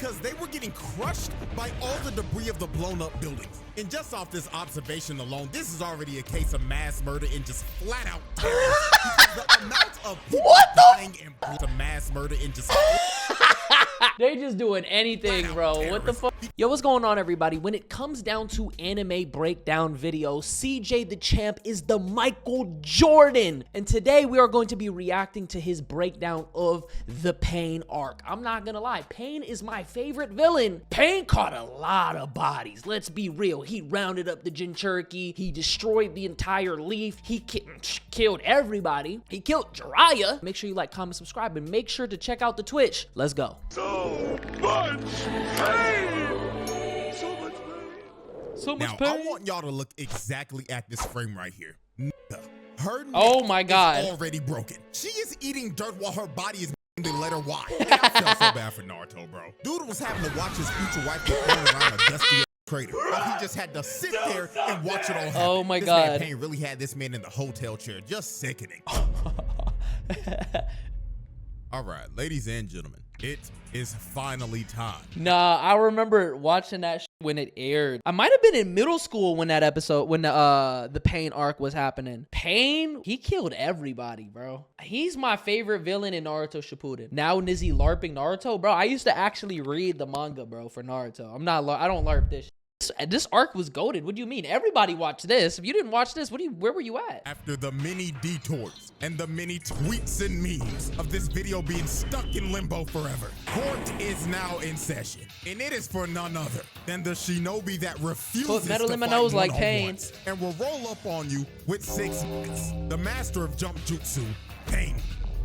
because they were getting crushed by all the debris of the blown up buildings. And just off this observation alone, this is already a case of mass murder and just flat out terror. Because the amount of people dying and mass murder and just they just doing anything, bro. What the fuck? Yo, what's going on, everybody? When it comes down to anime breakdown videos, CJ the Champ is the Michael Jordan. And today we are going to be reacting to his breakdown of the Pain arc. I'm not gonna lie, Pain is my favorite villain. Pain caught a lot of bodies. Let's be real. He rounded up the Jinchuriki. He destroyed the entire Leaf. He killed everybody. He killed Jiraiya. Make sure you like, comment, subscribe, and make sure to check out the Twitch. Let's go. So much pain! So much pain! So much now, pain. I want y'all to look exactly at this frame right here. Her oh my God. is already broken. She is eating dirt while her body is the letter Y. And I felt so bad for Naruto, bro. Dude was having to watch his future wife get thrown around a dusty crater. He just had to sit there and watch it all happen. Oh my this God. Man Pain really had this man in the hotel chair. Just sickening. All right, ladies and gentlemen, it is finally time. Nah, I remember watching that when it aired. I might have been in middle school when that episode, when the Pain arc was happening. Pain, he killed everybody, bro. He's my favorite villain in Naruto Shippuden. Now Nizzy LARPing Naruto, bro. I used to actually read the manga, bro, for Naruto. I don't LARP this. This arc was goated. What do you mean? Everybody watched this. If you didn't watch this, where were you at? After the many detours and the many tweets and memes of this video being stuck in limbo forever, court is now in session, and it is for none other than the shinobi that refuses Put metal to in my fight nose like Pain, one-on-ones and will roll up on you with 6 minutes. The master of jump jutsu, Pain.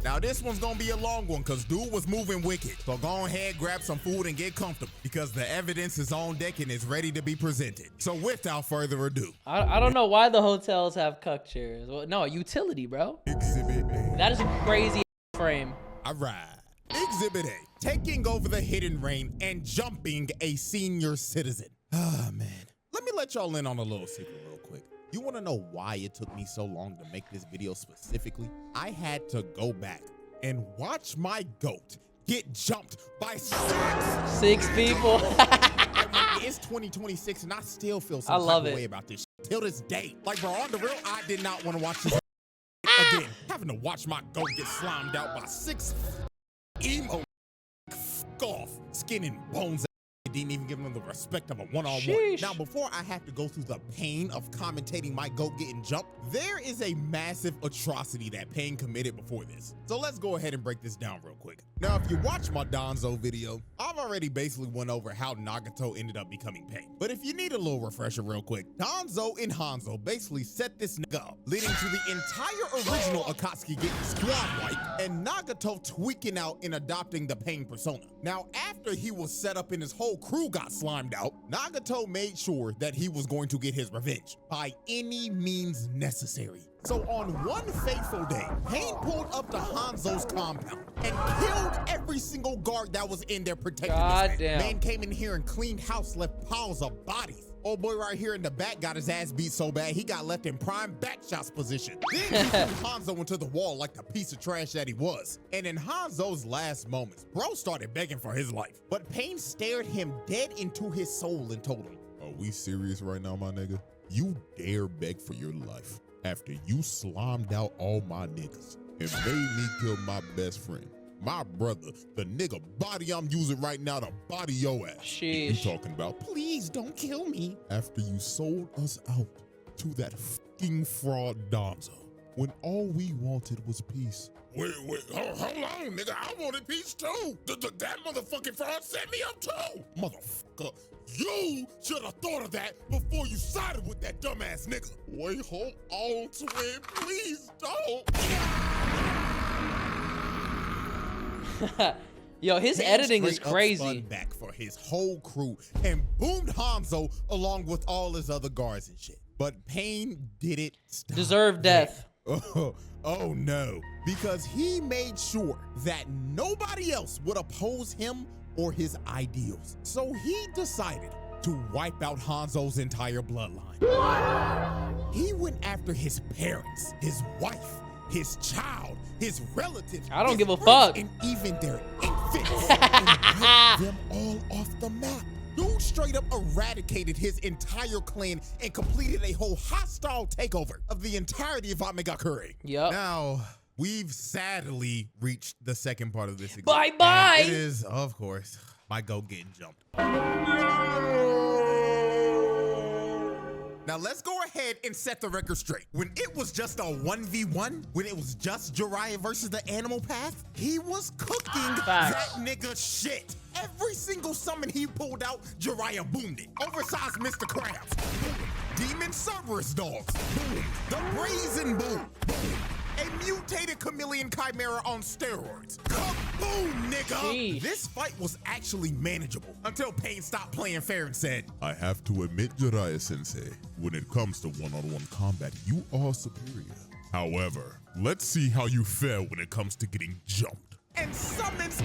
Now this one's gonna be a long one because dude was moving wicked. So go ahead, grab some food and get comfortable because the evidence is on deck and is ready to be presented. So without further ado. I don't know why the hotels have cuck chairs. Well, no, utility, bro. Exhibit A. That is a crazy frame. All right. Exhibit A. Taking over the hidden reign and jumping a senior citizen. Ah, man. Let me let y'all in on a little secret real quick. You want to know why it took me so long to make this video specifically? I had to go back and watch my goat get jumped by 6 people. It's 2026 and I still feel I some love type of it. way about this till this day. Like, bro, on the real, I did not want to watch this again. Having to watch my goat get slimed out by 6 emo off, skin and bones. Didn't even give them the respect of a one-on-one. Sheesh. Now, before I have to go through the pain of commentating my goat getting jumped, there is a massive atrocity that Pain committed before this. So let's go ahead and break this down real quick. Now, if you watch my Donzo video, I've already basically went over how Nagato ended up becoming Pain. But if you need a little refresher real quick, Donzo and Hanzo basically set this nigga up, leading to the entire original Akatsuki getting squad wiped and Nagato tweaking out and adopting the Pain persona. Now, after he was set up and his whole crew got slimed out, Nagato made sure that he was going to get his revenge by any means necessary. So on one fateful day, Pain pulled up to Hanzo's compound and killed every single guard that was in there protecting this man. Man came in here and cleaned house, left piles of bodies. Old boy right here in the back got his ass beat so bad he got left in prime back shots position. Then he threw Hanzo into the wall like the piece of trash that he was. And in Hanzo's last moments, bro started begging for his life. But Pain stared him dead into his soul and told him, "Are we serious right now, my nigga? You dare beg for your life after you slimed out all my niggas and made me kill my best friend, my brother, the nigga body I'm using right now to body your ass. Sheesh. You talking about, please don't kill me. After you sold us out to that fucking fraud Donzo, when all we wanted was peace." Wait, hold on, nigga. I wanted peace too. That motherfucking fraud set me up too. Motherfucker, you should have thought of that before you sided with that dumbass nigga. Wait, hold on, twin. Please don't. Yo, his editing is crazy. Back for his whole crew and boomed Hanzo along with all his other guards and shit. But Pain didn't stop. Deserved death. Oh no, because he made sure that nobody else would oppose him or his ideals. So he decided to wipe out Hanzo's entire bloodline. He went after his parents, his wife, his child, his relatives. I don't his give a friends, fuck. And even their infants. And wiped them all off the map. Dude straight up eradicated his entire clan and completed a whole hostile takeover of the entirety of Amegakure. Yep. Now, we've sadly reached the second part of this. Bye-bye. It is, of course, my goat getting jumped. Now let's go ahead and set the record straight. When it was just a 1v1, when it was just Jiraiya versus the Animal Path, he was cooking that nigga shit. Every single summon he pulled out, Jiraiya boomed it. Oversized Mr. Krabs, boom. Demon Cerberus dogs, boom. The Brazen Boom, boom. A mutated chameleon chimera on steroids. Kaboom, nigga! Jeez. This fight was actually manageable until Pain stopped playing fair and said, I have to admit, Jiraiya-sensei, when it comes to one-on-one combat, you are superior. However, let's see how you fare when it comes to getting jumped. And summons 2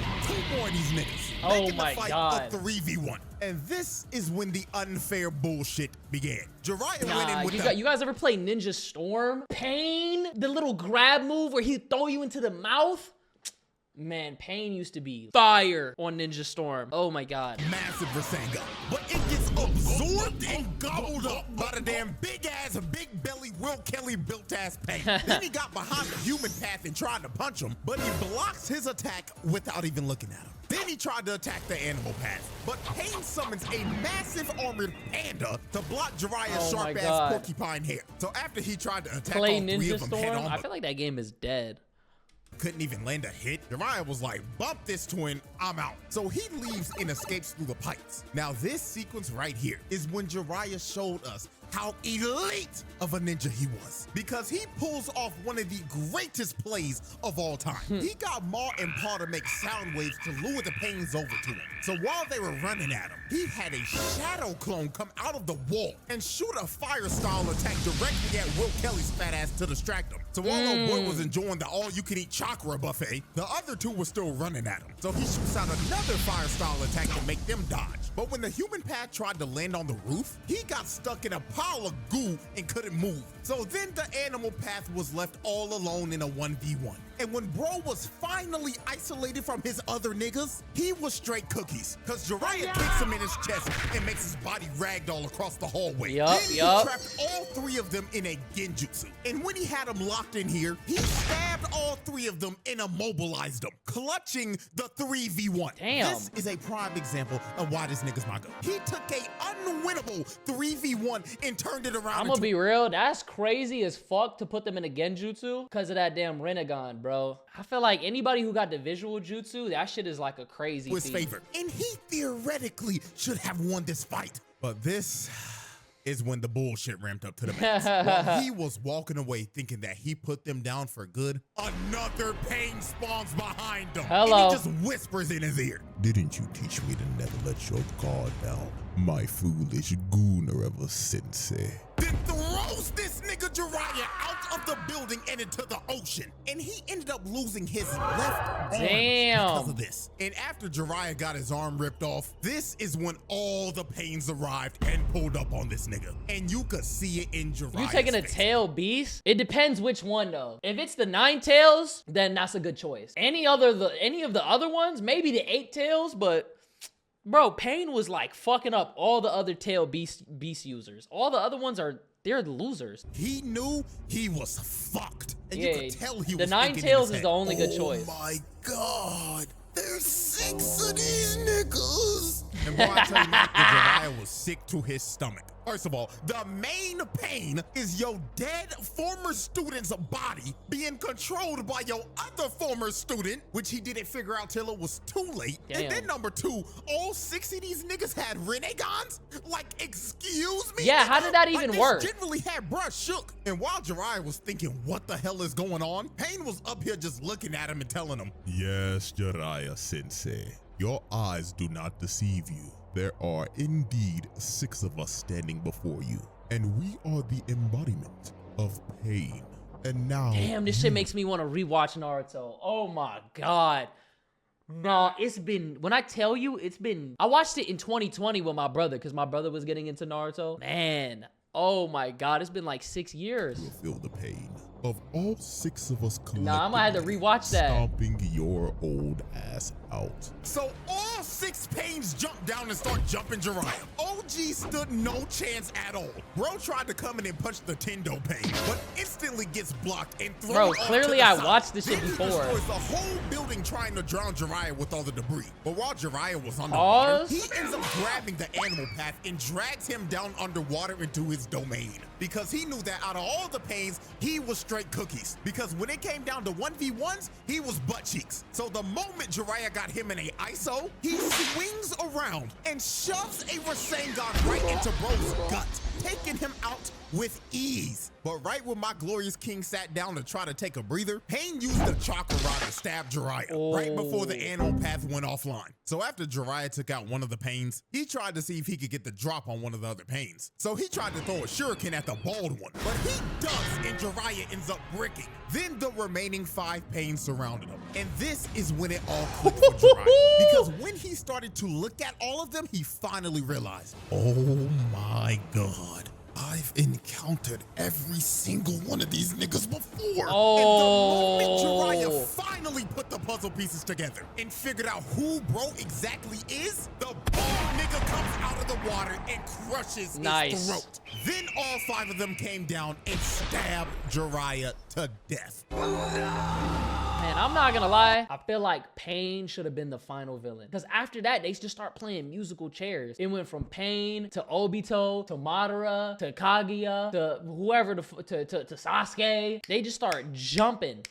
more of these niggas. Oh making my the fight God. a 3v1. And this is when the unfair bullshit began. Jiraiya went in Nah, with you guys ever play Ninja Storm? Pain, the little grab move where he throw you into the mouth? Man, Pain used to be fire on Ninja Storm. Oh my God. massive Rasengan. But it gets absorbed and gobbled up by the damn big ass, big belly, Will Kelly built ass Pain. Then he got behind the human path and tried to punch him, but he blocks his attack without even looking at him. Then he tried to attack the animal path, but Pain summons a massive armored panda to block Jiraiya's sharp ass porcupine hair. So after he tried to attack all 3 Ninja of them head Storm? on, I feel like that game is dead. couldn't even land a hit. Jiraiya was like, bump this twin, I'm out. So he leaves and escapes through the pipes. Now this sequence right here is when Jiraiya showed us how elite of a ninja he was, because he pulls off one of the greatest plays of all time. He got Ma and Pa to make sound waves to lure the Pains over to him. So while they were running at him, he had a shadow clone come out of the wall and shoot a fire style attack directly at Will Kelly's fat ass to distract him. So while old boy was enjoying the all-you-can-eat chakra buffet, the other 2 were still running at him. So he shoots out another fire style attack to make them dodge. But when the human path tried to land on the roof, he got stuck in a pile of goo and couldn't move. So then the animal path was left all alone in a 1v1. And when bro was finally isolated from his other niggas, he was straight cookies. Cause Jiraiya kicks him in his chest and makes his body ragdoll across the hallway. Then he trapped all 3 of them in a genjutsu. And when he had them locked in here, he stabbed all 3 of them and immobilized them, clutching the 3v1. Damn. This is a prime example of why this nigga's my go. He took a unwinnable 3v1 and turned it around. I'm gonna be real, that's crazy as fuck to put them in a genjutsu because of that damn Renegon, bro. I feel like anybody who got the visual jutsu, that shit is like a crazy his favor. And he theoretically should have won this fight. But this is when the bullshit ramped up to the max. While he was walking away thinking that he put them down for good, another Pain spawns behind him. Hello. And he just whispers in his ear. Didn't you teach me to never let your guard down, my foolish Gooner sensei? Then throws this nigga Jiraiya out of the building and into the ocean. And he ended up losing his left arm because of this. And after Jiraiya got his arm ripped off, this is when all the Pains arrived and pulled up on this nigga. And you could see it in Jiraiya's You taking a face. tail beast? It depends which one though. If it's the 9 tails, then that's a good choice. Any of the other ones, maybe the 8 tails, but bro, Pain was like fucking up all the other tail beast users. All the other ones they're losers. He knew he was fucked. And you could tell he was the 9 thinking tails in his is the head, only good choice. Oh my God. There's 6 of these niggas. And boy, I tell you, the Jiraiya was sick to his stomach. First of all, the main pain is your dead former student's body being controlled by your other former student, which he didn't figure out till it was too late. Damn. And then number 2, all 6 of these niggas had renegons? Like, excuse me? Yeah, how did that even work? This generally had bruh shook. And while Jiraiya was thinking, what the hell is going on? Pain was up here just looking at him and telling him, Yes, Jiraiya-sensei, your eyes do not deceive you. There are indeed 6 of us standing before you, and we are the embodiment of pain. And now, Damn, this shit makes me want to rewatch Naruto. Oh my God. Nah, it's been, when I tell you, I watched it in 2020 with my brother, because my brother was getting into Naruto. Man, oh my God, it's been like 6 years. feel the pain. of all 6 of us collectively Nah, I'm gonna have to rewatch that. stomping your old ass out. So all 6 Pains jumped down and start jumping Jiraiya. OG stood no chance at all. Bro tried to come in and punch the Tendo Pain, but instantly gets blocked and thrown Bro, off to clearly the I side. watched this shit Then he before. destroys the whole building trying to drown Jiraiya with all the debris. But while Jiraiya was underwater, Pause. he ends up grabbing the animal path and drags him down underwater into his domain. Because he knew that out of all the Pains, he was straight cookies. Because when it came down to 1v1s, he was butt cheeks. So the moment Jiraiya got him in a ISO, he swings around and shoves a Rasengan right into bro's gut, taking him out with ease. But right when my glorious king sat down to try to take a breather, Pain used the chakra rod to stab Jiraiya right before the animal path went offline. So after Jiraiya took out one of the Pains, he tried to see if he could get the drop on one of the other Pains. So he tried to throw a shuriken at the bald one, but he ducks and Jiraiya ends up bricking. Then the remaining 5 Pains surrounded him. And this is when it all clicked for Jiraiya. Because when he started to look at all of them, he finally realized, oh my God. I've encountered every single one of these niggas before. Oh. And the moment Jiraiya finally put the puzzle pieces together and figured out who bro exactly is, the bald nigga comes out of the water and crushes his throat. Then all 5 of them came down and stabbed Jiraiya to death. Man, I'm not gonna lie. I feel like Pain should have been the final villain. Because after that, they just start playing musical chairs. It went from Pain to Obito to Madara to Kaguya to whoever, to Sasuke. They just start jumping.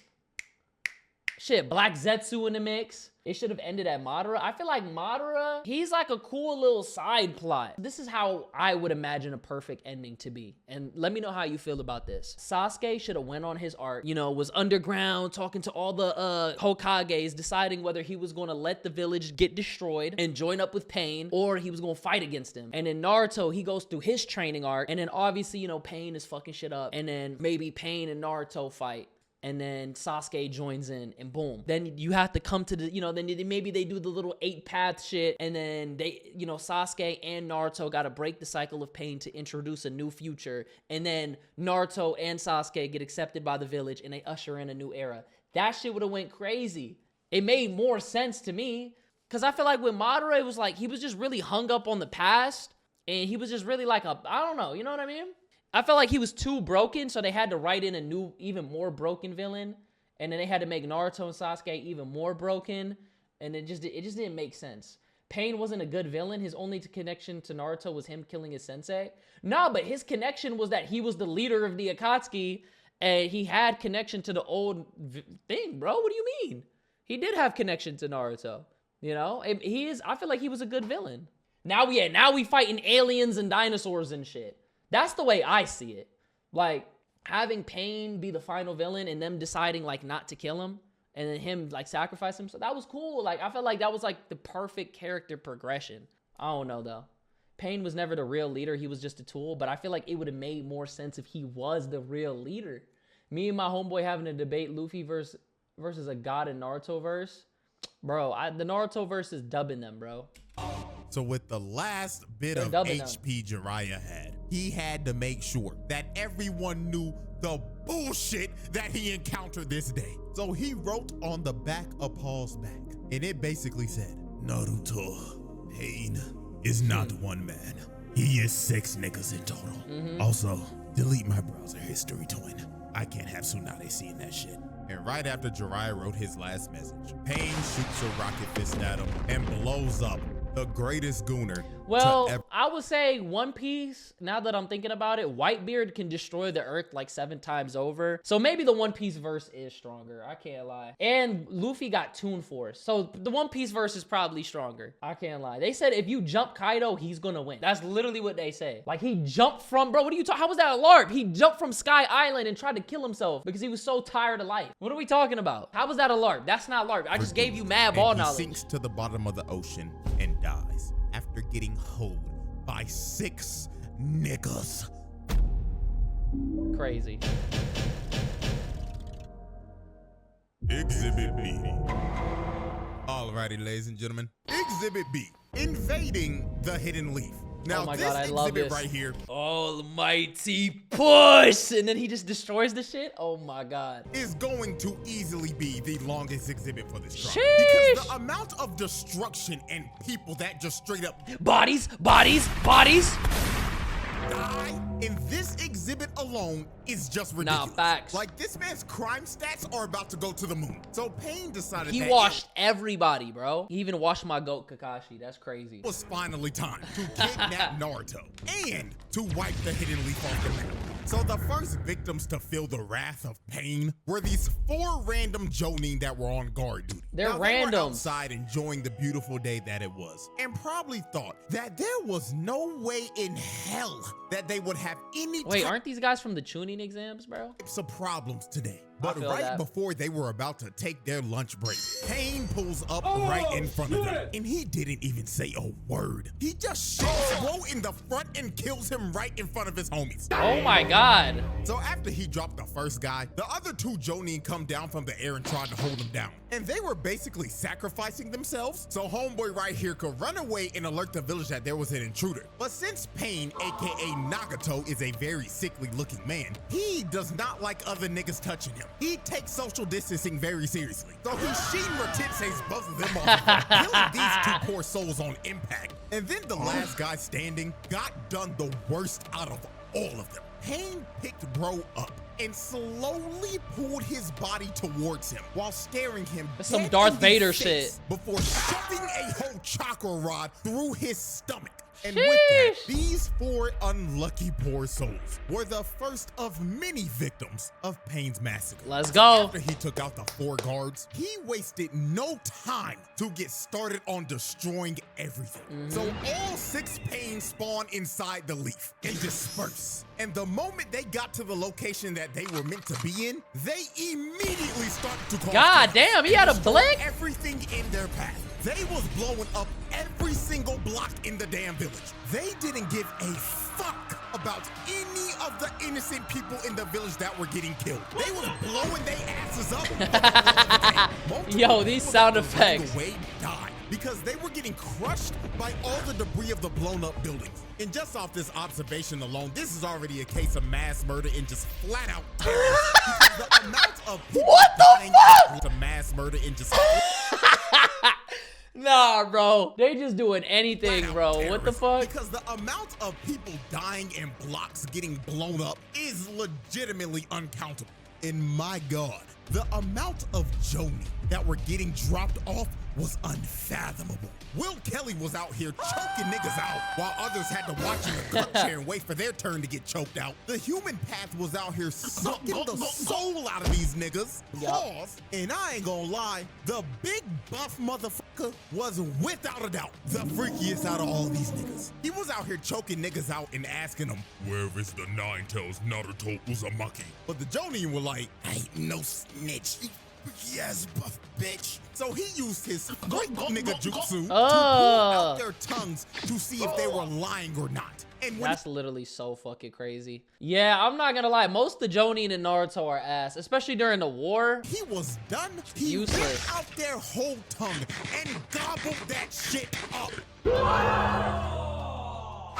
Shit, Black Zetsu in the mix. It should have ended at Madara. I feel like Madara, he's like a cool little side plot. This is how I would imagine a perfect ending to be. And let me know how you feel about this. Sasuke should have went on his arc, you know, was underground, talking to all the Hokages, deciding whether he was going to let the village get destroyed and join up with Pain, or he was going to fight against him. And in Naruto, he goes through his training arc. And then obviously, you know, Pain is fucking shit up. And then maybe Pain and Naruto fight. And then Sasuke joins in and boom. Then you have to come to the, you know, then maybe they do the little 8-path shit. And then they, you know, Sasuke and Naruto got to break the cycle of Pain to introduce a new future. And then Naruto and Sasuke get accepted by the village and they usher in a new era. That shit would have went crazy. It made more sense to me. Cause I feel like with Madara, it was like, he was just really hung up on the past. And he was just really like I don't know, you know what I mean? I felt like he was too broken, so they had to write in a new, even more broken villain. And then they had to make Naruto and Sasuke even more broken. And it just didn't make sense. Pain wasn't a good villain. His only connection to Naruto was him killing his sensei. No, but his connection was that he was the leader of the Akatsuki. And he had connection to the old thing, bro. What do you mean? He did have connection to Naruto. You know? I feel like he was a good villain. Now we fighting aliens and dinosaurs and shit. That's the way I see it. Like, having Pain be the final villain and them deciding, like, not to kill him and then him, like, sacrifice himself, that was cool. Like, I felt like that was, like, the perfect character progression. I don't know, though. Pain was never the real leader. He was just a tool. But I feel like it would have made more sense if he was the real leader. Me and my homeboy having a debate, Luffy versus a god in Naruto verse. Bro, the Naruto verse is dubbing them, bro. So with the last bit of HP Jiraiya had, he had to make sure that everyone knew the bullshit that he encountered this day. So he wrote on the back of Paul's back, and it basically said, Naruto, Pain is not one man. He is 6 niggas in total. Also, delete my browser history, twin. I can't have Tsunade seeing that shit. And right after Jiraiya wrote his last message, Pain shoots a rocket fist at him and blows up the greatest gooner. Well, I would say One Piece, now that I'm thinking about it, Whitebeard can destroy the earth like 7 times over. So maybe the One Piece verse is stronger. I can't lie. And Luffy got Toon Force. So the One Piece verse is probably stronger. I can't lie. They said if you jump Kaido, he's gonna win. That's literally what they say. Like, he jumped from, bro, what are you talking? How was that a LARP? He jumped from Sky Island and tried to kill himself because he was so tired of life. What are we talking about? How was that a LARP? That's not LARP. I just gave you mad ball knowledge. He sinks to the bottom of the ocean and dies after getting hoed by 6 niggas. Crazy. Exhibit B. Alrighty, ladies and gentlemen. Exhibit B. Invading the Hidden Leaf. Now, oh my this God, I love exhibit this right here almighty push, and then he just destroys the shit. Oh my God. is going to easily be the longest exhibit for this drop. Sheesh. Because the amount of destruction and people that just straight up Bodies. die in this exhibit alone is just ridiculous. Nah, facts. Like, this man's crime stats are about to go to the moon. So Pain decided He that washed everybody, bro. He even washed my goat, Kakashi. That's crazy. it was finally time to kidnap Naruto and to wipe the hidden leaf off the map. So the first victims to feel the wrath of Pain were these 4 random Jonin that were on guard duty. They're Now, they were random. outside enjoying the beautiful day that it was, and probably thought that there was no way in hell that they would have any Wait, aren't these guys from the tuning exams, bro? types of problems today. But feel right that. before they were about to take their lunch break, Pain pulls up right in front of them. And he didn't even say a word. He just shoots Bro in the front and kills him right in front of his homies. Oh my God. So after he dropped the first guy, the other 2 Jonin come down from the air and tried to hold him down. And they were basically sacrificing themselves so homeboy right here could run away and alert the village that there was an intruder. But since Pain, aka Nagato, is a very sickly looking man, he does not like other niggas touching him. He takes social distancing very seriously. So he Shinra Tensei's both of them off, killing these 2 poor souls on impact. And then the last guy standing got done the worst out of all of them. Pain picked bro up and slowly pulled his body towards him while staring him That's some dead Darth in the Vader face shit. before shoving a whole chakra rod through his stomach. And Sheesh. with that, these 4 unlucky poor souls were the first of many victims of Pain's massacre. Let's go. After he took out the 4 guards, he wasted no time to get started on destroying everything. So all 6 Pain spawn inside the leaf and disperse. And the moment they got to the location that they were meant to be in, they immediately started to cause God chaos damn, he and had a destroy blink? everything in their path. They was blowing up every single block in the damn village. They didn't give a fuck about any of the innocent people in the village that were getting killed. They was blowing their asses up. Yo, these sound effects. Died because they were getting crushed by all the debris of the blown up buildings. And just off this observation alone, this is already a case of mass murder and just flat out terror. Because the amount of people What the dying fuck? to mass murder and just Nah, bro. They just doing anything, flat-out bro. What the terrorism. fuck? Because the amount of people dying and blocks getting blown up is legitimately uncountable. And my God, the amount of Jonin that were getting dropped off was unfathomable. Will Kelly was out here choking niggas out while others had to watch in the cup chair and wait for their turn to get choked out. The human path was out here sucking the soul out of these niggas. Pause. And I ain't gonna lie, the big buff motherfucker was without a doubt the freakiest out of all these niggas. He was out here choking niggas out and asking them, Where is the 9 tails Naruto Uzumaki? but the Jonin were like, I ain't no snitch. Yes, buff bitch. So he used his great nigga jutsu to pull out their tongues to see if they were lying or not. And when That's literally so fucking crazy. Yeah, I'm not gonna lie. Most of the Jonin and Naruto are ass, especially during the war. he was done, he Useless. ripped out their whole tongue and gobbled that shit up.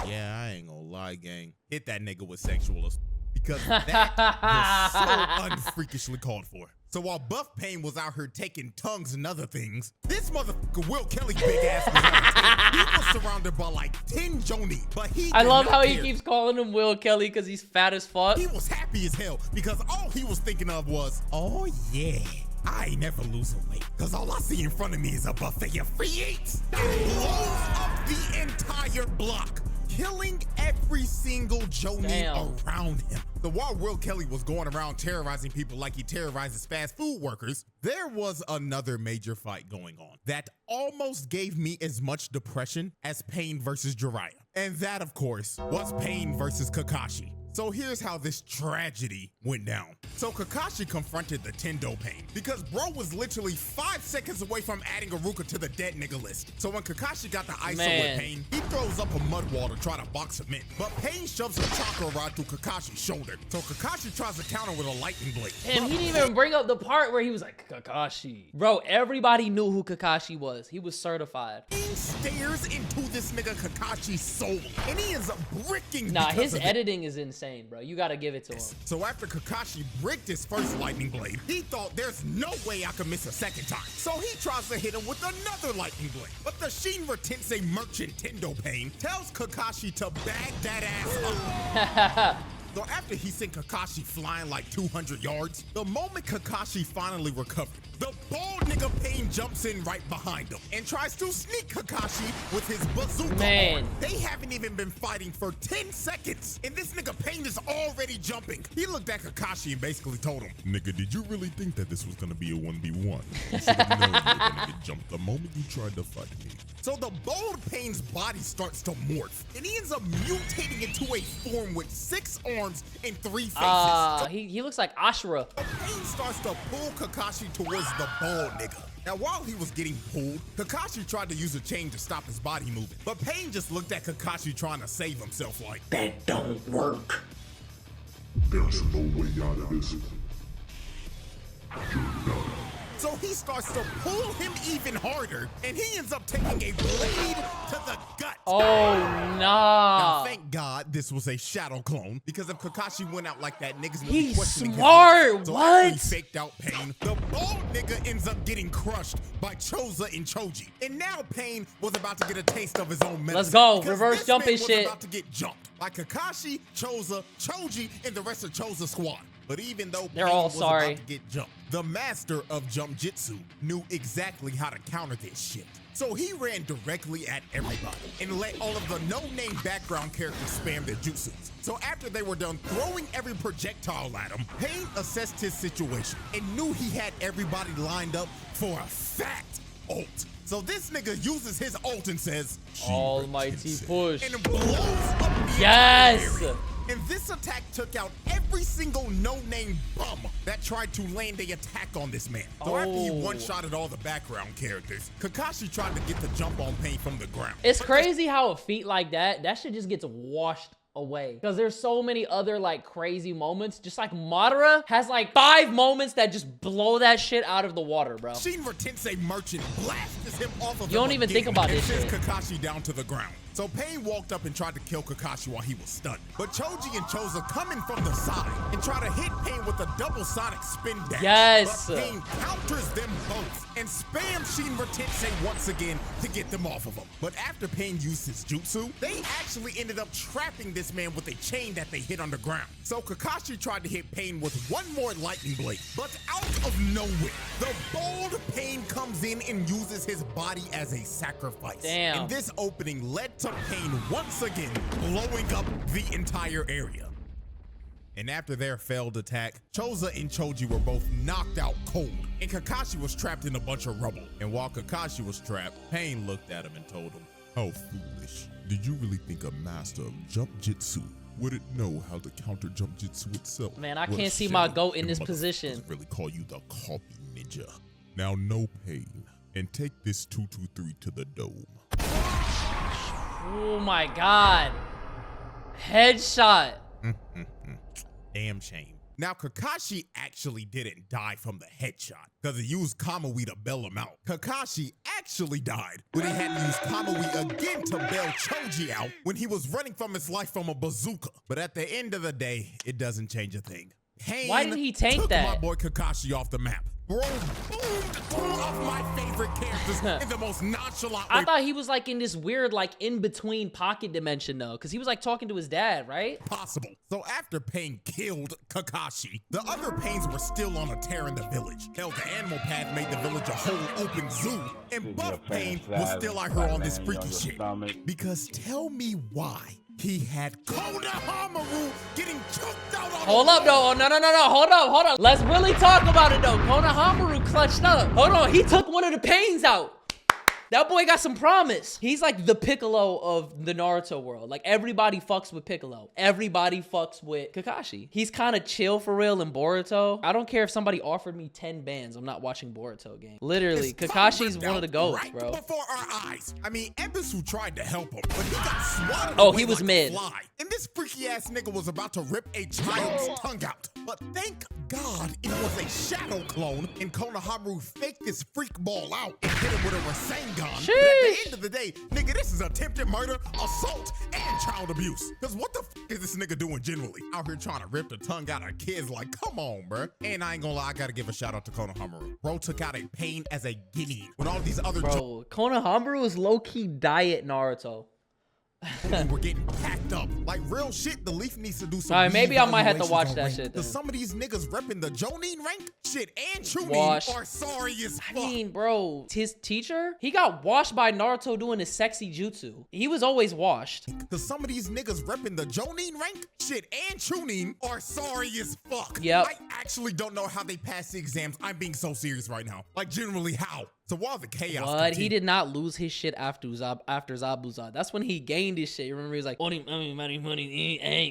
Yeah, I ain't gonna lie, gang. Hit that nigga with sexual assault because that was so unfreakishly called for. So while Buff Pain was out here taking tongues and other things, this motherfucker Will Kelly big ass was on the tape. He was surrounded by like 10 Jonin, but he I did love not how he care. keeps calling him Will Kelly because he's fat as fuck. He was happy as hell because all he was thinking of was, oh yeah, I ain't never losing weight because all I see in front of me is a buffet of free eats. And blows up the entire block, killing every single Jonin Damn. around him. So while Will Kelly was going around terrorizing people like he terrorizes fast food workers, there was another major fight going on that almost gave me as much depression as Pain versus Jiraiya. And that, of course, was Pain versus Kakashi. So here's how this tragedy went down. So Kakashi confronted the Tendo Pain because bro was literally 5 seconds away from adding Iruka to the dead nigga list. So when Kakashi got the ISO Man. with Pain, he throws up a mud wall to try to box him in. But Pain shoves a chakra rod through Kakashi's shoulder. So Kakashi tries to counter with a lightning blade. And But he didn't even bring up the part where he was like, Kakashi. Bro, everybody knew who Kakashi was. He was certified. Pain stares into this nigga Kakashi's soul, and he ends up bricking. Nah, his editing is insane, bro. You gotta give it to him. So after Kakashi bricked his first lightning blade, he thought there's no way I could miss a second time. So he tries to hit him with another lightning blade. But the Shinra Tensei merchant Tendo Pain tells Kakashi to bag that ass up. So after he sent Kakashi flying like 200 yards, the moment Kakashi finally recovered, the bald nigga Pain jumps in right behind him and tries to sneak Kakashi with his bazooka. Man. They haven't even been fighting for 10 seconds, and this nigga Pain is already jumping. He looked at Kakashi and basically told him, Nigga, did you really think that this was gonna be a 1v1? You should have known you were gonna get jumped the moment you tried to fight me. So the bold Pain's body starts to morph, and he ends up mutating into a form with 6 arms and 3 faces. He looks like Ashura. Pain starts to pull Kakashi towards the bald nigga. Now, while he was getting pulled, Kakashi tried to use a chain to stop his body moving, but Pain just looked at Kakashi trying to save himself like, that don't work. There's no way out of this. so he starts to pull him even harder, and he ends up taking a blade to the gut. Oh, Now, nah. thank God this was a shadow clone, because if Kakashi went out like that, niggas would be He's questioning smart. his. So What? after he faked out Pain, the bald nigga ends up getting crushed by Choza and Choji. And now Pain was about to get a taste of his own medicine. Let's go. because Reverse this jumping man was shit. about to get jumped by Kakashi, Choza, Choji, and the rest of Choza's squad. But even though They're Pain all was sorry. about to get jumped, the master of jump jitsu knew exactly how to counter this shit. So he ran directly at everybody and let all of the no-name background characters spam their jutsus. So after they were done throwing every projectile at him, Pain assessed his situation and knew he had everybody lined up for a fat ult. So this nigga uses his ult and says, Almighty push. and blows up the Yes. entire area. And this attack took out every single no-name bum that tried to land a attack on this man. So after he one-shotted all the background characters, Kakashi tried to get the jump on Pain from the ground. It's crazy how a feat like that shit just gets washed away. Because there's so many other like crazy moments. Just like Madara has like 5 moments that just blow that shit out of the water, bro. Shinra Tensei Merchant blasts him off of You don't even think about this and shit. sends Kakashi down to the ground. So Pain walked up and tried to kill Kakashi while he was stunned. But Choji and Choza come in from the side and try to hit Pain with a double sonic spin dash. Yes. But Pain counters them both and spams Shinra Tensei once again to get them off of him. But after Pain used his jutsu, they actually ended up trapping this man with a chain that they hit on the ground. So Kakashi tried to hit Pain with one more lightning blade, but out of nowhere, the bold Pain comes in and uses his body as a sacrifice. Damn. And this opening led to Pain once again blowing up the entire area. And after their failed attack, Choza and Choji were both knocked out cold, and Kakashi was trapped in a bunch of rubble. And while Kakashi was trapped, Pain looked at him and told him, How foolish. Did you really think a master of jump jitsu wouldn't know how to counter jump jitsu itself? Man, I What a can't see my shame goat in them this motherfuckers position. Really call you the copy ninja. Now, no Pain, and take this 223 to the dome. Oh my god. Headshot. damn shame. Now, Kakashi actually didn't die from the headshot because he used Kamui to bail him out. Kakashi actually died when he had to use Kamui again to bail Choji out when he was running from his life from a bazooka. But at the end of the day, it doesn't change a thing. Pain Why didn't he tank took that? my boy Kakashi off the map. Bro, boomed 2 of my favorite characters in the most nonchalant way I thought he was like in this weird like in-between pocket dimension though, because he was like talking to his dad, right? possible. So after Pain killed Kakashi, the other Pains were still on a tear in the village. Hell, the animal path made the village a whole open zoo, and Buff Pain was still out here on this freaky shit. Because tell me why he had Konohamaru getting choked out on Hold up though. Oh, no. Hold up. Let's really talk about it though. Konohamaru clutched up. Hold on. He took one of the Pains out. That boy got some promise. He's like the Piccolo of the Naruto world. Like everybody fucks with Piccolo. Everybody fucks with Kakashi. He's kind of chill for real in Boruto. I don't care if somebody offered me 10 bands. I'm not watching Boruto game. Literally, His tongue Kakashi's ripped one of out the goats, right bro. before our eyes. I mean, Ebisu tried to help him, but he got swatted Oh, away he was like a mid. fly. and this freaky ass nigga was about to rip a child's tongue out. But thank God it was a shadow clone, and Konohamaru faked this freak ball out and hit him with a Rasengan. But at the end of the day, nigga, this is attempted murder, assault, and child abuse. Cause what the f is this nigga doing generally? Out here trying to rip the tongue out of kids, like, come on, bruh. And I ain't gonna lie, I gotta give a shout out to Konohamaru. Bro took out a Pain as a guinea when all these other Konohamaru is low-key diet Naruto. We're getting packed up. Like real shit, the Leaf needs to do some. All right, maybe I might have to watch that shit. Cause some of these niggas repping the Jonin rank shit and Chunin are sorry as fuck. I mean, bro, his teacher, he got washed by Naruto doing his sexy jutsu. He was always washed. Cause some of these niggas repping the Jonin rank shit and Chunin are sorry as fuck. Yep. I actually don't know how they passed the exams. I'm being so serious right now. Like generally how. So while the chaos But he did not lose his shit after Zabuza. That's when he gained his shit. You remember he was like, money, and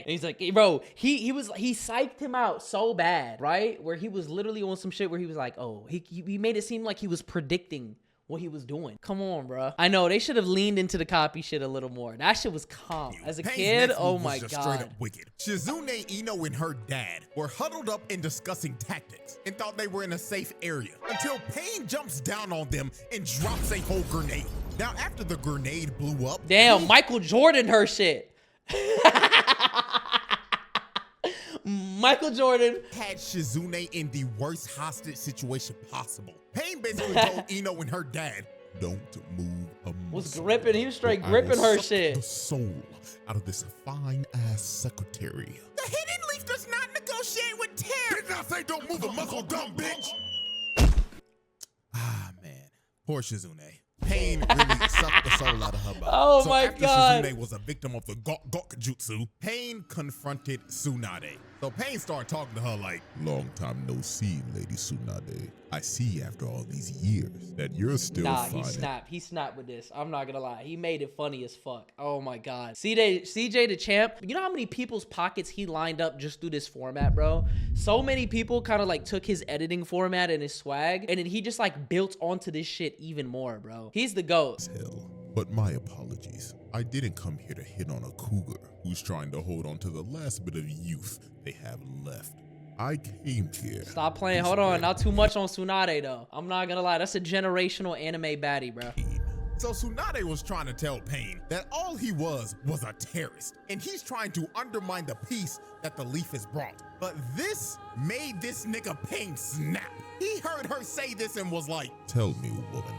he's like, bro, he psyched him out so bad, right? Where he was literally on some shit where he was like, oh, he made it seem like he was predicting what he was doing. Come on, bro. I know they should have leaned into the copy shit a little more. That shit was calm. As a kid, oh my god. Straight up wicked. Shizune, Ino, and her dad were huddled up and discussing tactics and thought they were in a safe area until Pain jumps down on them and drops a whole grenade. Now, after the grenade blew up, damn, Michael Jordan her shit. Michael Jordan had Shizune in the worst hostage situation possible. Pain basically told Ino and her dad, don't move a muscle. Was gripping, he was straight gripping her shit. The soul out of this fine ass secretary. The Hidden Leaf does not negotiate with terror. Did not say don't move a muscle, dumb bitch. Ah, man. Poor Shizune. Pain really sucked the soul out of her body. Oh so my after god. Shizune was a victim of the Gok Jutsu, Pain confronted Tsunade. So Pain started talking to her like, long time no see, Lady Tsunade. I see after all these years that you're still fine. He snapped with this. I'm not gonna lie. He made it funny as fuck. Oh my god. CJ the champ, you know how many people's pockets he lined up just through this format, bro? So many people kind of like took his editing format and his swag, and then he just like built onto this shit even more, bro. He's the GOAT. Hell, but my apologies. I didn't come here to hit on a cougar who's trying to hold on to the last bit of youth they have left. I came here. Stop playing. Hold on. Not too much on Tsunade, though. I'm not gonna lie. That's a generational anime baddie, bro. So Tsunade was trying to tell Pain that all he was a terrorist, and he's trying to undermine the peace that the Leaf has brought. But this made this nigga Pain snap. He heard her say this and was like, tell me, woman,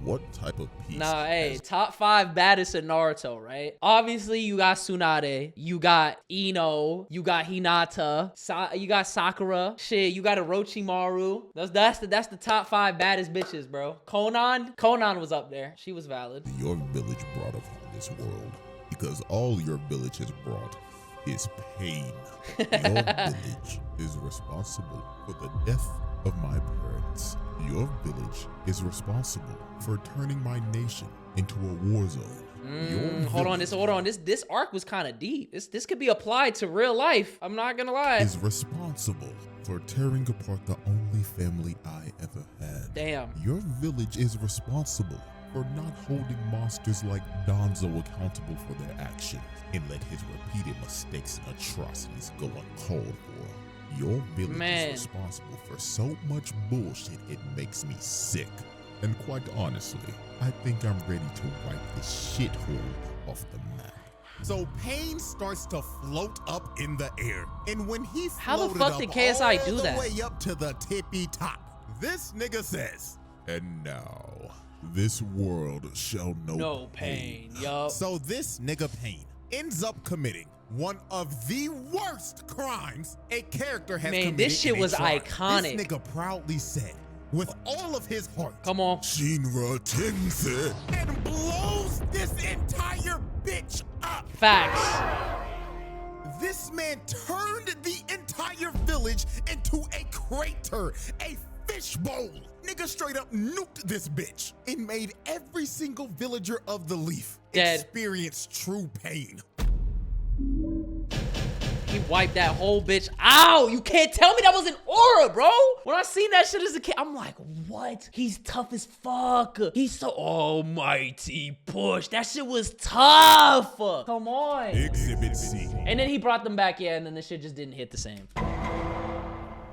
what type of peace? Nah, hey, top 5 baddest in Naruto, right? Obviously, you got Tsunade, you got Ino, you got Hinata, you got Sakura, shit, you got Orochimaru. That's the top 5 baddest bitches, bro. Conan was up there. She was valid. Your village brought upon this world because all your village has brought is pain. Your village is responsible for the death of my parents. Your village is responsible for turning my nation into a war zone. Hold on. This arc was kind of deep. This could be applied to real life. I'm not gonna lie. Is responsible for tearing apart the only family I ever had. Damn. Your village is responsible for not holding monsters like Danzo accountable for their actions and let his repeated mistakes and atrocities go uncalled for. Your village is responsible for so much bullshit it makes me sick. And quite honestly, I think I'm ready to wipe this shithole off the map. So Pain starts to float up in the air. And when he how the floated fuck up did KSI do all that? the way up to the tippy top, this nigga says, and now, this world shall know no pain. Yup. So this nigga Pain ends up committing one of the worst crimes a character has committed. This shit was This iconic. nigga proudly said, with all of his heart, come on, Shinra Tensei, and blows this entire bitch up. Facts. This man turned the entire village into a crater, a fishbowl. Nigga straight up nuked this bitch and made every single villager of the Leaf dead. experience true pain. He wiped that whole bitch out. You can't tell me that wasn't aura, bro. When I seen that shit as a kid, I'm like, what? He's tough as fuck. He's so almighty push. That shit was tough. Come on. Exhibit C. And then he brought them back, yeah, and then the shit just didn't hit the same.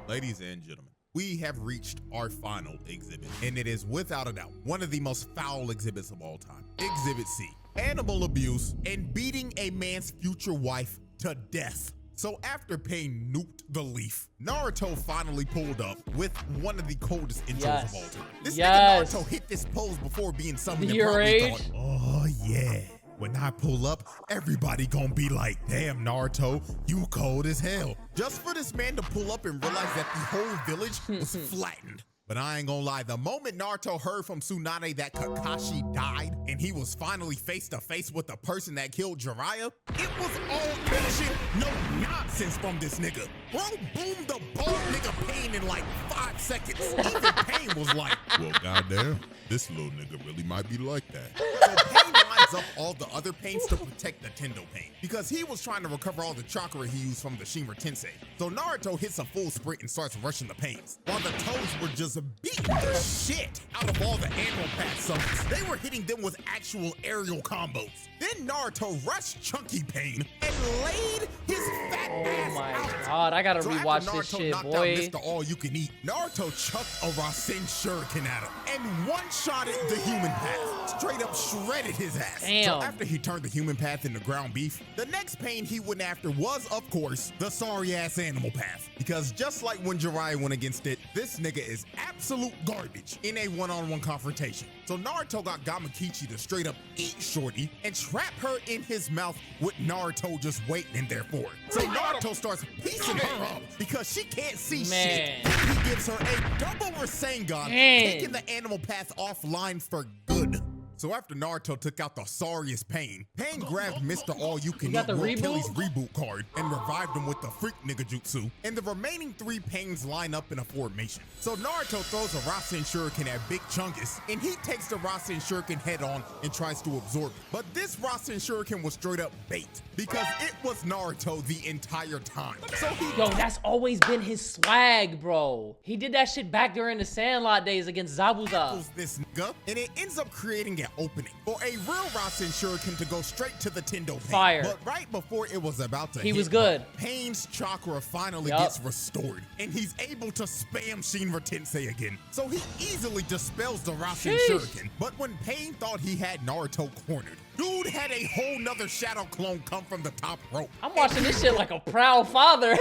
Ladies and gentlemen, we have reached our final exhibit, and it is without a doubt one of the most foul exhibits of all time. Exhibit C, animal abuse and beating a man's future wife to death. So after Pain nuked the leaf, Naruto finally pulled up with one of the coldest intros of all time. This nigga Naruto hit this pose before being summoned and probably thought, oh yeah. When I pull up, everybody gonna be like, damn, Naruto, you cold as hell. Just for this man to pull up and realize that the whole village was flattened. But I ain't gonna lie, the moment Naruto heard from Tsunade that Kakashi died and he was finally face to face with the person that killed Jiraiya, it was all patient, no nonsense from this nigga. Bro boomed the bald nigga Pain in like 5 seconds. Even Pain was like, well, goddamn, this little nigga really might be like that. So Pain lines up all the other Pains to protect the Tendo Pain because he was trying to recover all the chakra he used from the Shinra Tensei. So Naruto hits a full sprint and starts rushing the Pains, while the Toads were just beating the shit out of all the animal path summons. They were hitting them with actual aerial combos. Then Naruto rushed Chunky Pain and laid his fat ass my out. God, I gotta So rewatch after this Naruto shit, knocked boy. out Mr. All You Can Eat, Naruto chucked a Rasen Shuriken at him and one-shotted the human path. Straight up shredded his ass. Damn. So after he turned the human path into ground beef, the next Pain he went after was, of course, the sorry-ass animal path. Because just like when Jiraiya went against it, this nigga is absolute garbage in a one-on-one confrontation. So Naruto got Gamakichi to straight up eat Shorty and trap her in his mouth with Naruto just waiting in there for it. So Naruto starts piecing her up because she can't see shit. He gives her a double Rasengan, taking the animal path offline for good. So after Naruto took out the sorriest Pain, Pain grabbed Mr. All You Can Eat Will Kelly's reboot card and revived him with the Freak Nigga Jutsu, and the remaining 3 Pains line up in a formation. So Naruto throws a Rasen Shuriken at Big Chungus, and he takes the Rasen Shuriken head on and tries to absorb it. But this Rasen Shuriken was straight up bait, because it was Naruto the entire time. So Yo, that's always been his swag, bro. He did that shit back during the Sandlot days against Zabuza. This nigga, and it ends up creating an opening for a real Rasen Shuriken to go straight to the Tendo Pain. Fire. But right before it was about to He hit, was good. Pain's chakra finally gets restored, and he's able to spam Shinra Tensei again. So he easily dispels the Rasen Shuriken. But when Pain thought he had Naruto cornered, dude had a whole nother shadow clone come from the top rope. I'm watching this shit like a proud father.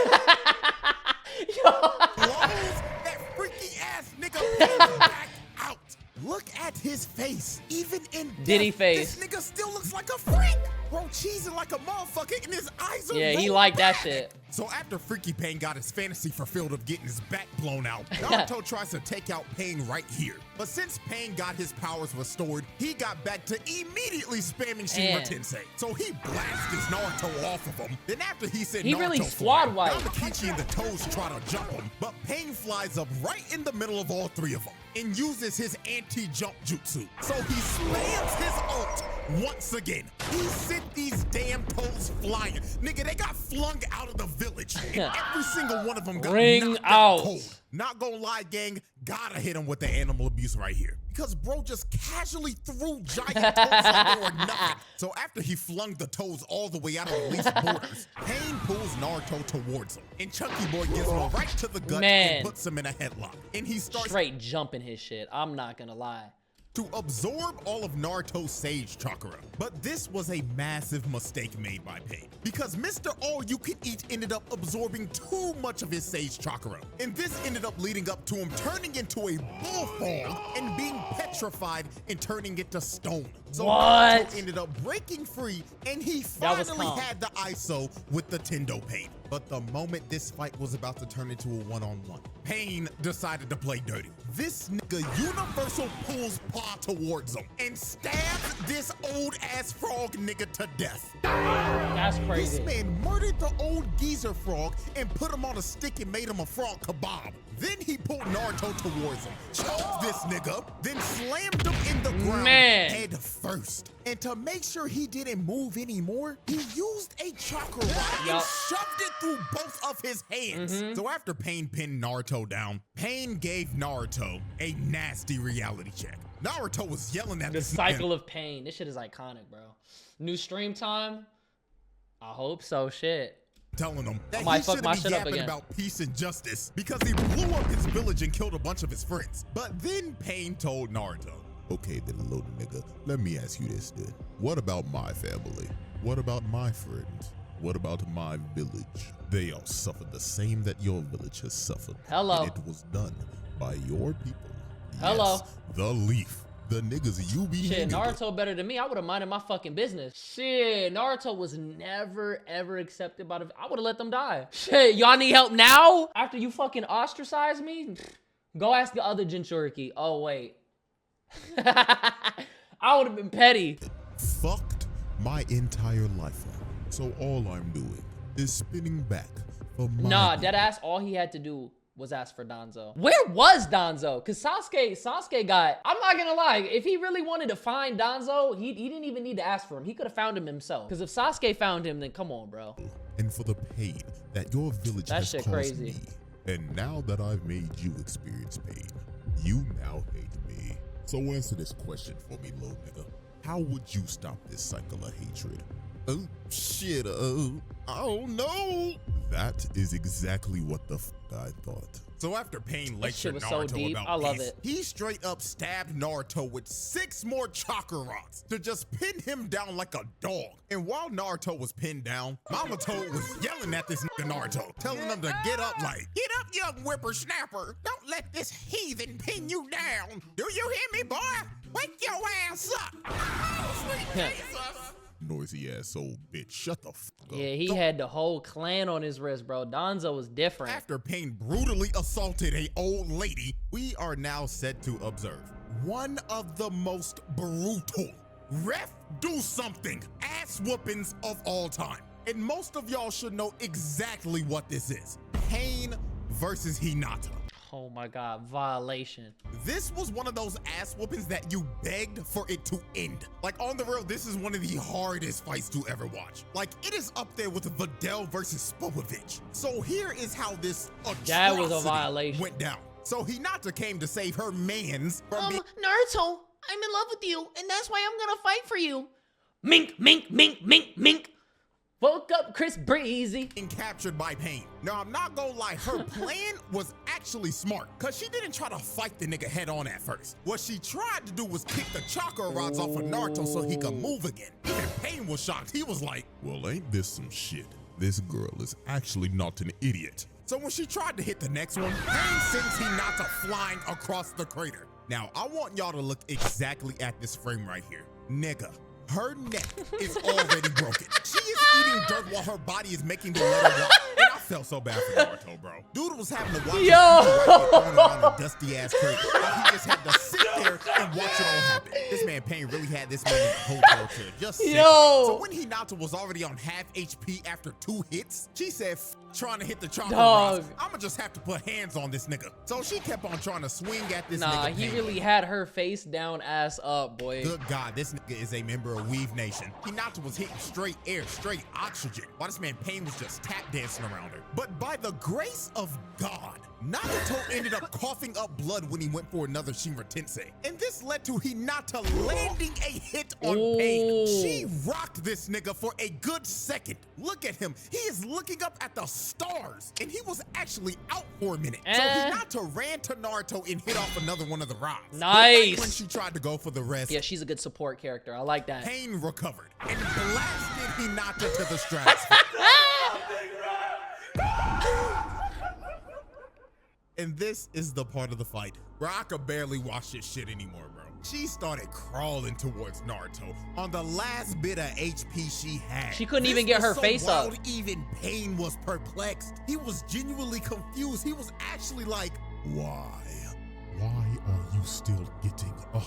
Yo. Blows that freaky ass nigga Pain back out. Look at his face. Even in Diddy death, face. this nigga still looks like a freak. Bro, cheesing like a motherfucker, and his eyes are he rolled liked that back. shit. So after Freaky Pain got his fantasy fulfilled of getting his back blown out, Naruto tries to take out Pain right here. But since Pain got his powers restored, he got back to immediately spamming Shinra Tensei. So he blasted Naruto off of him. Then after he said He Naruto really fly, squad wiped. Gamakichi and the Toes try to jump him, but Pain flies up right in the middle of all 3 of them and uses his anti-jump jutsu. So he spams his ult once again. He sent these damn Toes flying. Nigga, they got flung out of the village, and every single one of them got knocked out cold. Not gonna lie, gang, gotta hit him with the animal abuse right here. Because bro just casually threw giant toes like they were nothing. So after he flung the toes all the way out of the least borders, Pain pulls Naruto towards him. And Chunky Boy gets him right to the gut and puts him in a headlock. And he starts straight jumping his shit. I'm not gonna lie. To absorb all of Naruto's Sage Chakra. But this was a massive mistake made by Pain, because Mr. All You Can Eat ended up absorbing too much of his Sage Chakra. And this ended up leading up to him turning into a bullfrog and being petrified and turning into stone. So Naruto ended up breaking free, and he finally had the ISO with the Tendo Pain. But the moment this fight was about to turn into a one-on-one, Pain decided to play dirty. This nigga universal pulls paw towards him and stabs this old-ass frog nigga to death. That's crazy. This man murdered the old geezer frog and put him on a stick and made him a frog kebab. Then he pulled Naruto towards him, choked this nigga, then slammed him in the ground head first. And to make sure he didn't move anymore, he used a chakra rod and shoved it through both of his hands. So after Pain pinned Naruto down, Pain gave Naruto a nasty reality check. Naruto was yelling at the cycle of pain. This shit is iconic, bro. New stream time? I hope so, shit. Telling him that he shouldn't be yapping about peace and justice because he blew up his village and killed a bunch of his friends. But then Pain told Naruto, okay then, little nigga, let me ask you this then. What about my family? What about my friends? What about my village? They all suffered the same that your village has suffered. Hello. And it was done by your people. Hello. Yes, the Leaf. The niggas you be Shit, Naruto better than me. I would have minded my fucking business. Shit, Naruto was never, ever accepted by the... I would have let them die. Shit, y'all need help now? After you fucking ostracize me? Go ask the other Jinchuriki. Oh, wait. I would have been petty. Fucked my entire life up. So all I'm doing is spinning back for my... Nah, deadass, all he had to do was ask for Danzo. Where was Danzo? Cause Sasuke got, I'm not gonna lie, if he really wanted to find Danzo, he didn't even need to ask for him. He could have found him himself. Cause if Sasuke found him, then come on, bro. And for the pain that your village has caused me. And now that I've made you experience pain, you now hate me. So answer this question for me, little nigga. How would you stop this cycle of hatred? Oh, shit, I don't know. That is exactly what the f I thought. So after Pain lectured Naruto about peace, he straight up stabbed Naruto with 6 more chakra rods to just pin him down like a dog. And while Naruto was pinned down, Mama Toad was yelling at this nigga Naruto, telling him to get up like, get up, young whippersnapper. Don't let this heathen pin you down. Do you hear me, boy? Wake your ass up. Oh, sweet Jesus. Noisy ass old bitch, shut the fuck up. Yeah, he had the whole clan on his wrist, bro. Danzo was different. After Pain brutally assaulted a old lady, we are now set to observe one of the most brutal ref do something ass whoopings of all time. And most of y'all should know exactly what this is. Pain versus Hinata. Oh my God, violation. This was one of those ass whoopings that you begged for it to end. Like, on the real, this is one of the hardest fights to ever watch. Like, it is up there with Videl versus Spopovich. So here is how this atrocity was a violation. Went down. So Hinata came to save her mans from Naruto, I'm in love with you, and that's why I'm gonna fight for you. Mink, mink, mink, mink, mink. Woke up Chris Breezy. Being captured by Pain. Now, I'm not gonna lie, her plan was actually smart, because she didn't try to fight the nigga head on at first. What she tried to do was kick the chakra rods off of Naruto so he could move again. Even Pain was shocked. He was like, well, ain't this some shit? This girl is actually not an idiot. So when she tried to hit the next one, Pain sends Hinata flying across the crater. Now, I want y'all to look exactly at this frame right here. Nigga. Her neck is already broken. She is eating dirt while her body is making the letter walk. And I felt so bad for Naruto, bro. Dude was having to watch his thrown around a dusty ass crate. He just had to sit there and watch it all happen. This man Pain really had this man in a hotel to just sit. So when Hinata was already on half HP after 2 hits, she said, trying to hit the chakra rods, I'ma just have to put hands on this nigga. So she kept on trying to swing at this nigga. Nah, he really had her face down, ass up, boy. Good God, this nigga is a member of Weave Nation. Hinata was hitting straight air, straight oxygen, while this man Pain was just tap dancing around her. But by the grace of God, Naruto ended up coughing up blood when he went for another Shinra Tensei. And this led to Hinata landing a hit on Pain. She rocked this nigga for a good second. Look at him. He is looking up at the stars. And he was actually out for a minute. So Hinata ran to Naruto and hit off another one of the rods. Nice. When she tried to go for the rest. Yeah, she's a good support character. I like that. Pain recovered and blasted Hinata to the stratosphere. And this is the part of the fight where I could barely watch this shit anymore, bro. She started crawling towards Naruto on the last bit of HP she had. She couldn't even get her face up. Even Pain was perplexed. He was genuinely confused. He was actually like, why? Why are you still getting up?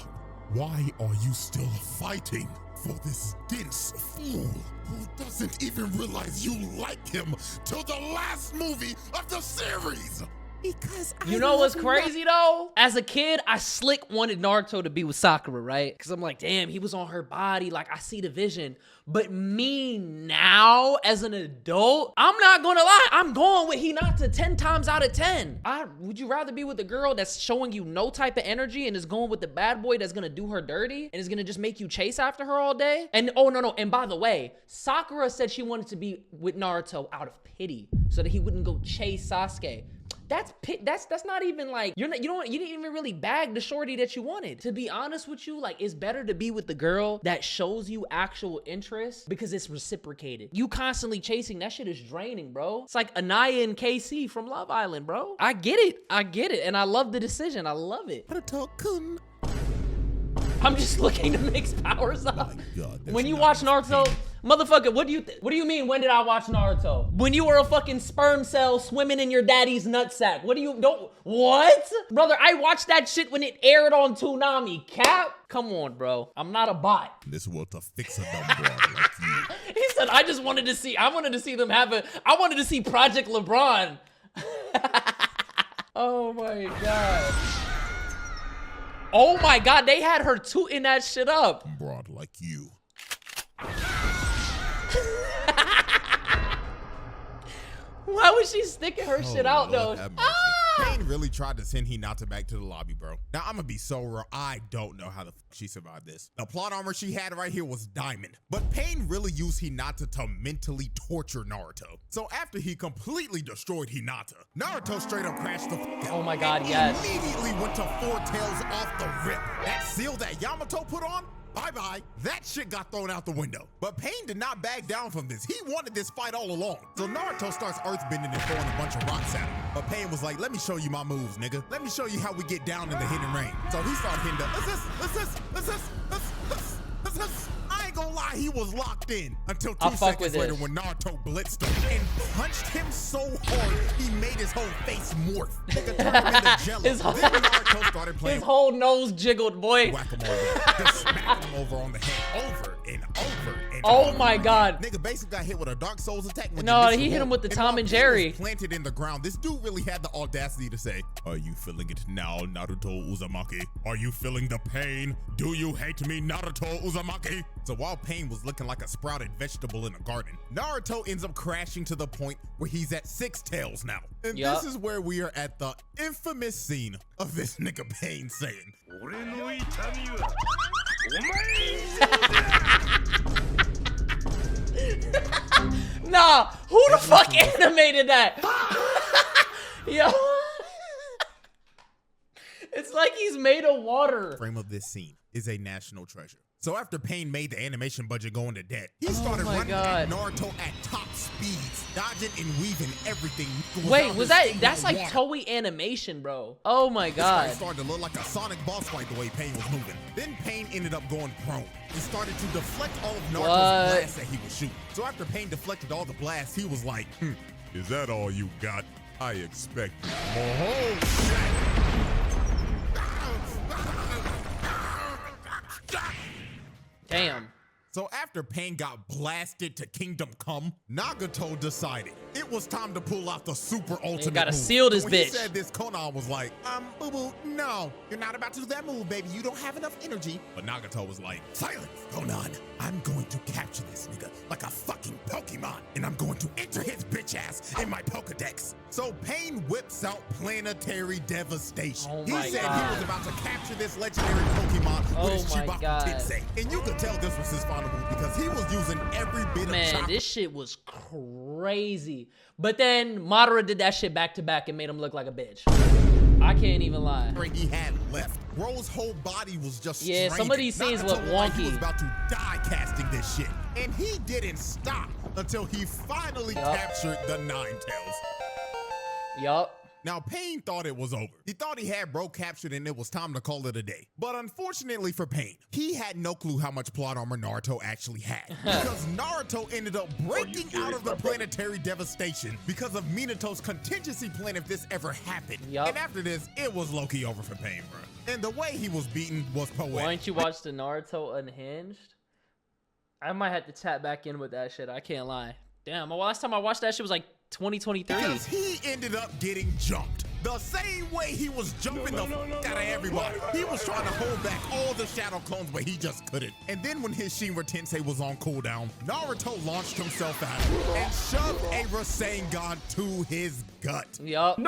Why are you still fighting for this dense fool who doesn't even realize you like him till the last movie of the series? Because You know what's crazy though? As a kid, I slick wanted Naruto to be with Sakura, right? Because I'm like, damn, he was on her body. Like, I see the vision. But me now, as an adult, I'm not gonna lie. I'm going with Hinata 10 times out of 10. Would you rather be with a girl that's showing you no type of energy and is going with the bad boy that's gonna do her dirty and is gonna just make you chase after her all day? And oh, no. And by the way, Sakura said she wanted to be with Naruto out of pity so that he wouldn't go chase Sasuke. That's not even like, you didn't even really bag the shorty that you wanted. To be honest with you, like, it's better to be with the girl that shows you actual interest because it's reciprocated. You constantly chasing, that shit is draining, bro. It's like Anaya and KC from Love Island, bro. I get it, and I love the decision. I love it. I'm just looking to mix powers up. When you watch Naruto, motherfucker, what do you mean, when did I watch Naruto? When you were a fucking sperm cell swimming in your daddy's nutsack. What? Brother, I watched that shit when it aired on Toonami. Cap? Come on, bro. I'm not a bot. This was to fix a dumb broad like you. He said, I wanted to see them I wanted to see Project LeBron. Oh my God. Oh my God, they had her tooting that shit up. Broad like you. Why was she sticking her shit out though? Pain really tried to send Hinata back to the lobby, bro. Now, I'm gonna be so real. I don't know how the fuck she survived this. The plot armor she had right here was diamond. But Pain really used Hinata to mentally torture Naruto. So after he completely destroyed Hinata, Naruto straight up crashed the fuck out. Oh my God, yes. Immediately went to four tails off the rip. That seal that Yamato put on, bye-bye. That shit got thrown out the window. But Pain did not back down from this. He wanted this fight all along. So Naruto starts earthbending and throwing a bunch of rocks at him. But Pain was like, let me show you my moves, nigga. Let me show you how we get down in the hidden rain. So he started hitting I ain't gonna lie, he was locked in until 2 seconds later when Naruto blitzed him and punched him so hard he made his whole face morph. Nigga turned him into jello. Then Naruto started playing. His whole nose jiggled, boy. Whack-a-mole. Just smacked him over on the head over and over and oh over. My God. Nigga basically got hit with a Dark Souls attack. No, he hit him with the Tom and Jerry. Planted in the ground. This dude really had the audacity to say, are you feeling it now, Naruto Uzumaki? Are you feeling the pain? Do you hate me, Naruto Uzumaki? So while Pain was looking like a sprouted vegetable in a garden, Naruto ends up crashing to the point where he's at 6 tails now. And this is where we are at the infamous scene of this nigga Pain saying, nah, who the fuck animated that? Yo. It's like he's made of water. Frame of this scene is a national treasure. So after Pain made the animation budget go into debt, he started running at Naruto at top speeds, dodging and weaving everything. Wait, that's like Toei animation, bro. Oh my God. It started to look like a Sonic boss fight the way Pain was moving. Then Pain ended up going prone and started to deflect all of Naruto's blasts that he was shooting. So after Pain deflected all the blasts, he was like, Is that all you got? I expected more. oh shit. Damn. So after Pain got blasted to Kingdom Come, Nagato decided it was time to pull out the super ultimate move. Gotta seal this when bitch. He said this, Konan was like, boo-boo, no, you're not about to do that move, baby. You don't have enough energy. But Nagato was like, silence, Konan. I'm going to capture this nigga like a fucking Pokemon, and I'm going to enter his bitch ass in my Pokedex. So Pain whips out Planetary Devastation. Oh he my said God. he was about to capture this legendary Pokemon with his my Chibaku God. Tensei. And you could tell this was his final move because he was using every bit of Man, chakra. this shit was crazy. But then Madara did that shit back to back and made him look like a bitch. I can't even lie. He had left. Bro's whole body was just Yeah, some of these scenes look like he was wonky. about to die casting this shit. And he didn't stop until he finally captured the Nine Tails. Yup. Now, Pain thought it was over. He thought he had Bro captured and it was time to call it a day. But unfortunately for Pain, he had no clue how much plot armor Naruto actually had. Because Naruto ended up breaking out of the Planetary Devastation because of Minato's contingency plan if this ever happened. Yup. And after this, it was low-key over for Pain, bro. And the way he was beaten was poetic. Why don't you watch the Naruto Unhinged? I might have to tap back in with that shit. I can't lie. Damn, the last time I watched that shit was like 2023. Because he ended up getting jumped. The same way he was jumping the fuck out of everybody. He was trying to hold back all the shadow clones, but he just couldn't. And then when his Shinra Tensei was on cooldown, Naruto launched himself out and shoved a Rasengan to his gut. Yup.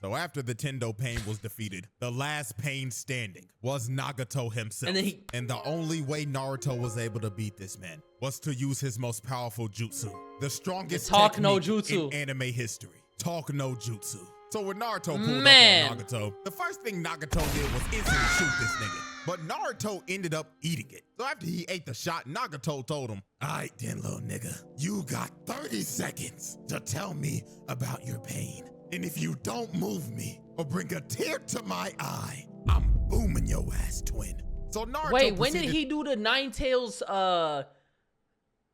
So after the Tendo Pain was defeated, the last Pain standing was Nagato himself. And the only way Naruto was able to beat this man was to use his most powerful jutsu, the strongest Talk no technique jutsu in anime history. Talk no jutsu. So when Naruto pulled up on Nagato, the first thing Nagato did was instantly shoot this nigga. But Naruto ended up eating it. So after he ate the shot, Nagato told him, "All right then, little nigga, you got 30 seconds to tell me about your pain. And if you don't move me or bring a tear to my eye, I'm booming your ass, twin." So Naruto Wait, when did he do the Nine Tails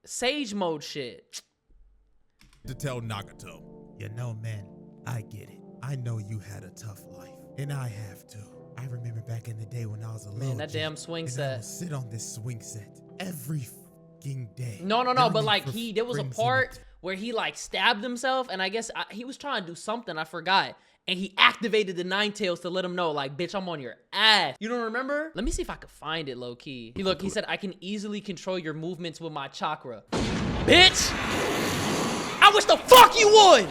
Sage Mode shit? To tell Nagato, "You know, man, I get it. I know you had a tough life, and I have too. I remember back in the day when I was a little Man, that damn swing set. I would sit on this swing set every fucking day." No, but like there was a part where he like stabbed himself, and I guess he was trying to do something, I forgot. And he activated the Nine Tails to let him know, like, bitch, I'm on your ass. You don't remember? Let me see if I can find it, low key. He said, "I can easily control your movements with my chakra." Bitch! I wish the fuck you would!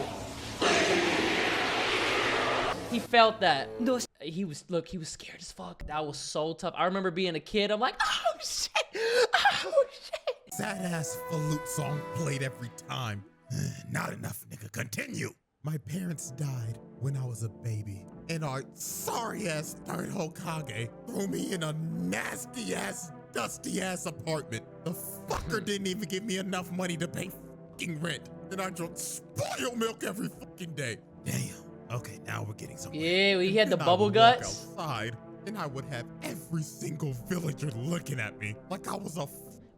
He felt that. He was scared as fuck. That was so tough. I remember being a kid. I'm like, oh shit, oh shit. Sad ass flute song played every time. Not enough, nigga. Continue. My parents died when I was a baby, and our sorry ass third Hokage threw me in a nasty ass, dusty ass apartment. The fucker didn't even give me enough money to pay fucking rent. And I drank spoiled milk every fucking day. Damn. Okay, now we're getting somewhere. Yeah, we had the And bubble I would guts. walk outside, and I would have every single villager looking at me like I was a.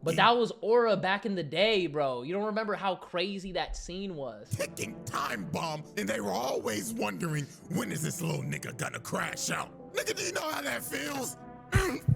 But that was Aura back in the day, bro. You don't remember how crazy that scene was? Ticking time bomb, and they were always wondering, when is this little nigga gonna crash out? Nigga, do you know how that feels?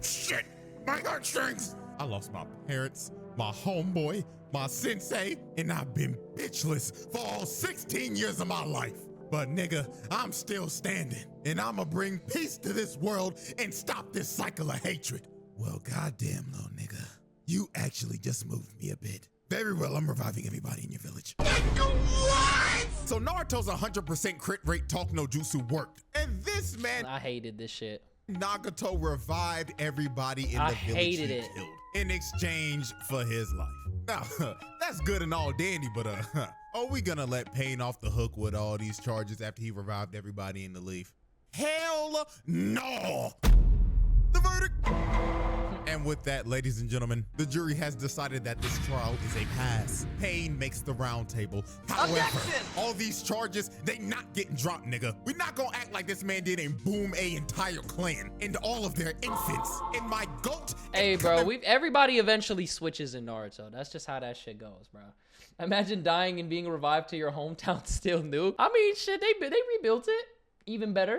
Shit, my heartstrings. I lost my parents, my homeboy, my sensei, and I've been bitchless for all 16 years of my life. But nigga, I'm still standing, and I'ma bring peace to this world and stop this cycle of hatred. Well, goddamn, little nigga, you actually just moved me a bit. Very well, I'm reviving everybody in your village. What? So Naruto's 100% crit rate talk no jutsu worked. And this man, I hated this shit. Nagato revived everybody in the village hated he it. killed in exchange for his life. Now, that's good and all dandy, but are we gonna let Pain off the hook with all these charges after he revived everybody in the leaf? Hell no! The verdict. And with that, ladies and gentlemen, the jury has decided that this trial is a pass. Pain makes the round table. However, all these charges, they not getting dropped, nigga. We're not gonna act like this man did and boom a entire clan and all of their infants. And my goat. Hey, bro, everybody eventually switches in Naruto. That's just how that shit goes, bro. Imagine dying and being revived to your hometown still new. I mean, shit, they rebuilt it even better.